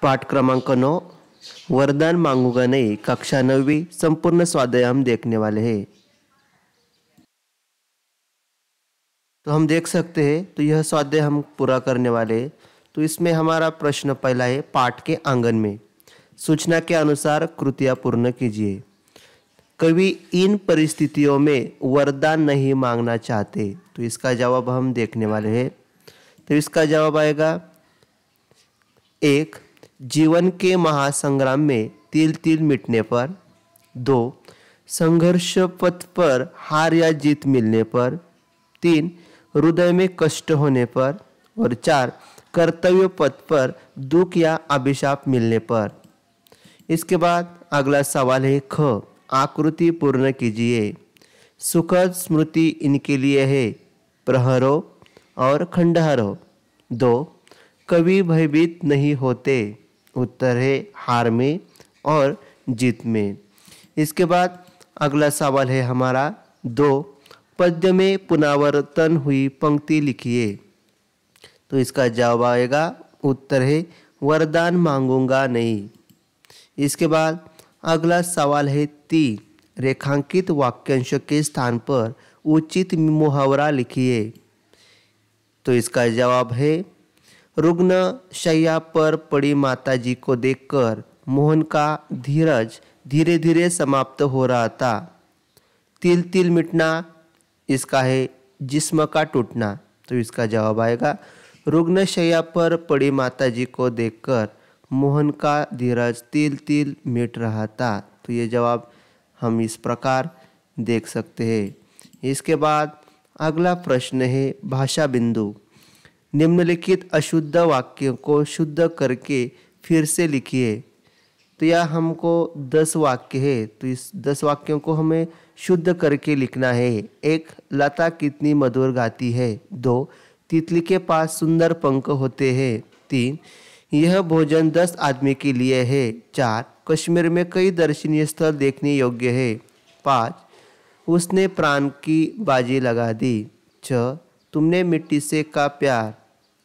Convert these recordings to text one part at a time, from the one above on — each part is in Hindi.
पाठ क्रमांक 9 वरदान मांगूंगा नहीं, कक्षा 9वीं संपूर्ण स्वाध्याय हम देखने वाले हैं। तो हम देख सकते हैं, तो यह स्वाध्याय हम पूरा करने वाले हैं। तो इसमें हमारा प्रश्न पहला है, पाठ के आंगन में सूचना के अनुसार कृतियाँ पूर्ण कीजिए। कवि इन परिस्थितियों में वरदान नहीं मांगना चाहते, तो इसका जवाब हम देखने वाले हैं। तो इसका जवाब आएगा 1, जीवन के महासंग्राम में तिल तिल मिटने पर। 2, संघर्ष पथ पर हार या जीत मिलने पर। 3, हृदय में कष्ट होने पर। और 4, कर्तव्य पथ पर दुख या अभिशाप मिलने पर। इसके बाद अगला सवाल है, ख, आकृति पूर्ण कीजिए। सुखद स्मृति इनके लिए है, प्रहरो और खंडहरों। 2, कभी भयभीत नहीं होते, उत्तर है हार में और जीत में। इसके बाद अगला सवाल है हमारा 2, पद्य में पुनरावर्तन हुई पंक्ति लिखिए। तो इसका जवाब आएगा, उत्तर है वरदान मांगूंगा नहीं। इसके बाद अगला सवाल है 3, रेखांकित वाक्यांश के स्थान पर उचित मुहावरा लिखिए। तो इसका जवाब है, रुग्ण शैया पर पड़ी माताजी को देखकर मोहन का धीरज धीरे धीरे समाप्त हो रहा था। तिल तिल मिटना, इसका है जिस्म का टूटना। तो इसका जवाब आएगा, रुग्ण शैया पर पड़ी माताजी को देखकर मोहन का धीरज तिल तिल मिट रहा था। तो ये जवाब हम इस प्रकार देख सकते हैं। इसके बाद अगला प्रश्न है, भाषा बिंदु। निम्नलिखित अशुद्ध वाक्यों को शुद्ध करके फिर से लिखिए। तो यह हमको 10 वाक्य है, तो इस 10 वाक्यों को हमें शुद्ध करके लिखना है। 1, लता कितनी मधुर गाती है। 2, तितली के पास सुंदर पंख होते हैं। 3, यह भोजन 10 आदमी के लिए है। 4, कश्मीर में कई दर्शनीय स्थल देखने योग्य है। 5, उसने प्राण की बाजी लगा दी। 6, तुमने मिट्टी से का प्यार।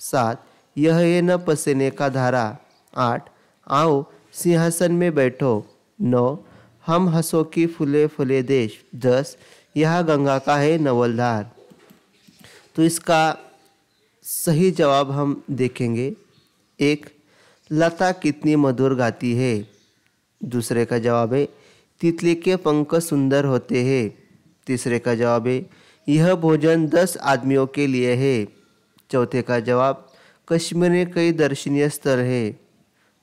7, यह है न पसीने का धारा। 8, आओ सिंहासन में बैठो। 9, हम हंसों की फूले फूले देश। 10, यह गंगा का है नवलधार। तो इसका सही जवाब हम देखेंगे। 1, लता कितनी मधुर गाती है। दूसरे का जवाब है, तितली के पंख सुंदर होते हैं। तीसरे का जवाब है, यह भोजन 10 आदमियों के लिए है। चौथे का जवाब, कश्मीर में कई दर्शनीय स्थल है।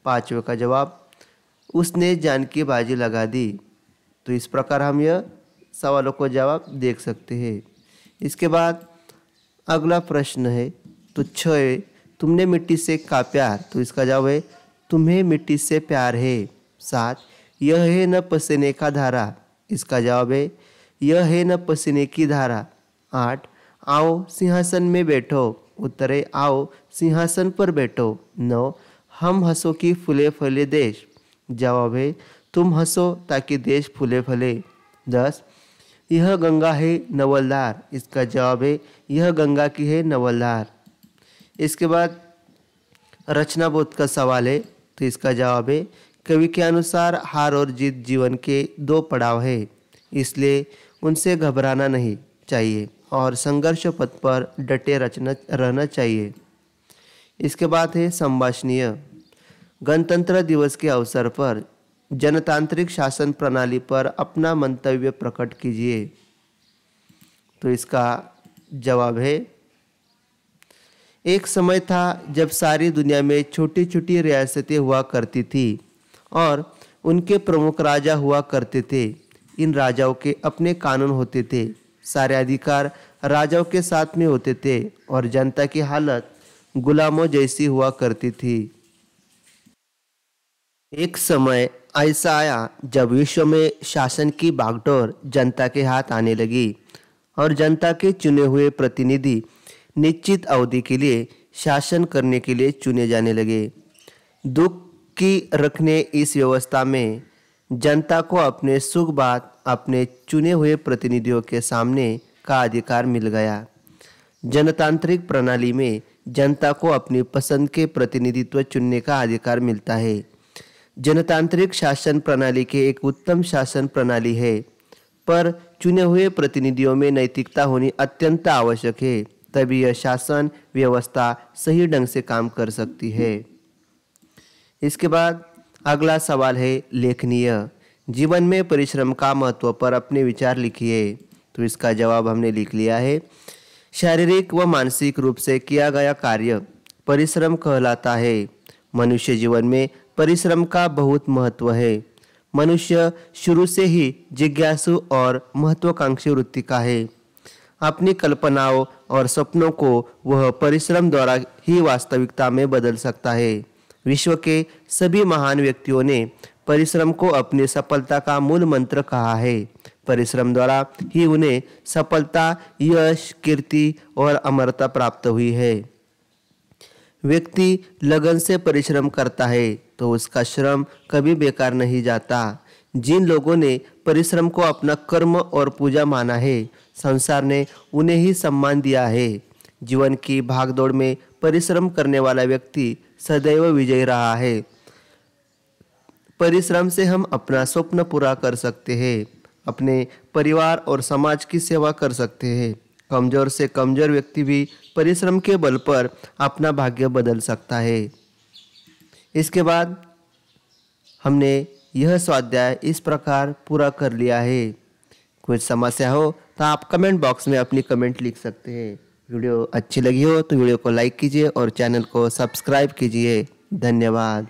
5वें का जवाब, उसने जान की बाजी लगा दी। तो इस प्रकार हम यह सवालों को जवाब देख सकते हैं। इसके बाद अगला प्रश्न है, तो 6, तुमने मिट्टी से का प्यार। तो इसका जवाब है, तुम्हें मिट्टी से प्यार है। 7, यह है न पसीने का धारा। इसका जवाब है, यह है न पसीने की धारा। 8, आओ सिंहासन में बैठो। उत्तर है, आओ सिंहासन पर बैठो। 9, हम हंसों की फूले फले देश। जवाब है, तुम हंसो ताकि देश फूले फले। 10, यह गंगा है नवलधार। इसका जवाब है, यह गंगा की है नवलधार। इसके बाद रचना बोध का सवाल है, तो इसका जवाब है, कवि के अनुसार हार और जीत जीवन के 2 पड़ाव है, इसलिए उनसे घबराना नहीं चाहिए और संघर्ष पथ पर डटे रहना चाहिए। इसके बाद है संभाषणीय। गणतंत्र दिवस के अवसर पर जनतांत्रिक शासन प्रणाली पर अपना मंतव्य प्रकट कीजिए। तो इसका जवाब है, एक समय था जब सारी दुनिया में छोटी छोटी रियासतें हुआ करती थी और उनके प्रमुख राजा हुआ करते थे। इन राजाओं के अपने कानून होते थे, सारे अधिकार राजाओं के साथ में होते थे और जनता की हालत गुलामों जैसी हुआ करती थी। एक समय ऐसा आया जब विश्व में शासन की बागडोर जनता के हाथ आने लगी और जनता के चुने हुए प्रतिनिधि निश्चित अवधि के लिए शासन करने के लिए चुने जाने लगे। दुख की रखने इस व्यवस्था में जनता को अपने सुख बात अपने चुने हुए प्रतिनिधियों के सामने का अधिकार मिल गया। जनतांत्रिक प्रणाली में जनता को अपनी पसंद के प्रतिनिधित्व चुनने का अधिकार मिलता है। जनतांत्रिक शासन प्रणाली के एक उत्तम शासन प्रणाली है, पर चुने हुए प्रतिनिधियों में नैतिकता होनी अत्यंत आवश्यक है, तभी यह शासन व्यवस्था सही ढंग से काम कर सकती है। इसके बाद अगला सवाल है लेखनीय। जीवन में परिश्रम का महत्व पर अपने विचार लिखिए। तो इसका जवाब हमने लिख लिया है। शारीरिक व मानसिक रूप से किया गया कार्य परिश्रम कहलाता है। मनुष्य जीवन में परिश्रम का बहुत महत्व है। मनुष्य शुरू से ही जिज्ञासु और महत्वाकांक्षी वृत्ति का है। अपनी कल्पनाओं और सपनों को वह परिश्रम द्वारा ही वास्तविकता में बदल सकता है। विश्व के सभी महान व्यक्तियों ने परिश्रम को अपनी सफलता का मूल मंत्र कहा है। परिश्रम द्वारा ही उन्हें सफलता, यश, कीर्ति और अमरता प्राप्त हुई है। व्यक्ति लगन से परिश्रम करता है तो उसका श्रम कभी बेकार नहीं जाता। जिन लोगों ने परिश्रम को अपना कर्म और पूजा माना है, संसार ने उन्हें ही सम्मान दिया है। जीवन की भागदौड़ में परिश्रम करने वाला व्यक्ति सदैव विजयी रहा है। परिश्रम से हम अपना स्वप्न पूरा कर सकते हैं, अपने परिवार और समाज की सेवा कर सकते हैं। कमजोर से कमजोर व्यक्ति भी परिश्रम के बल पर अपना भाग्य बदल सकता है। इसके बाद हमने यह स्वाध्याय इस प्रकार पूरा कर लिया है। कुछ समस्या हो तो आप कमेंट बॉक्स में अपनी कमेंट लिख सकते हैं। वीडियो अच्छी लगी हो तो वीडियो को लाइक कीजिए और चैनल को सब्सक्राइब कीजिए। धन्यवाद।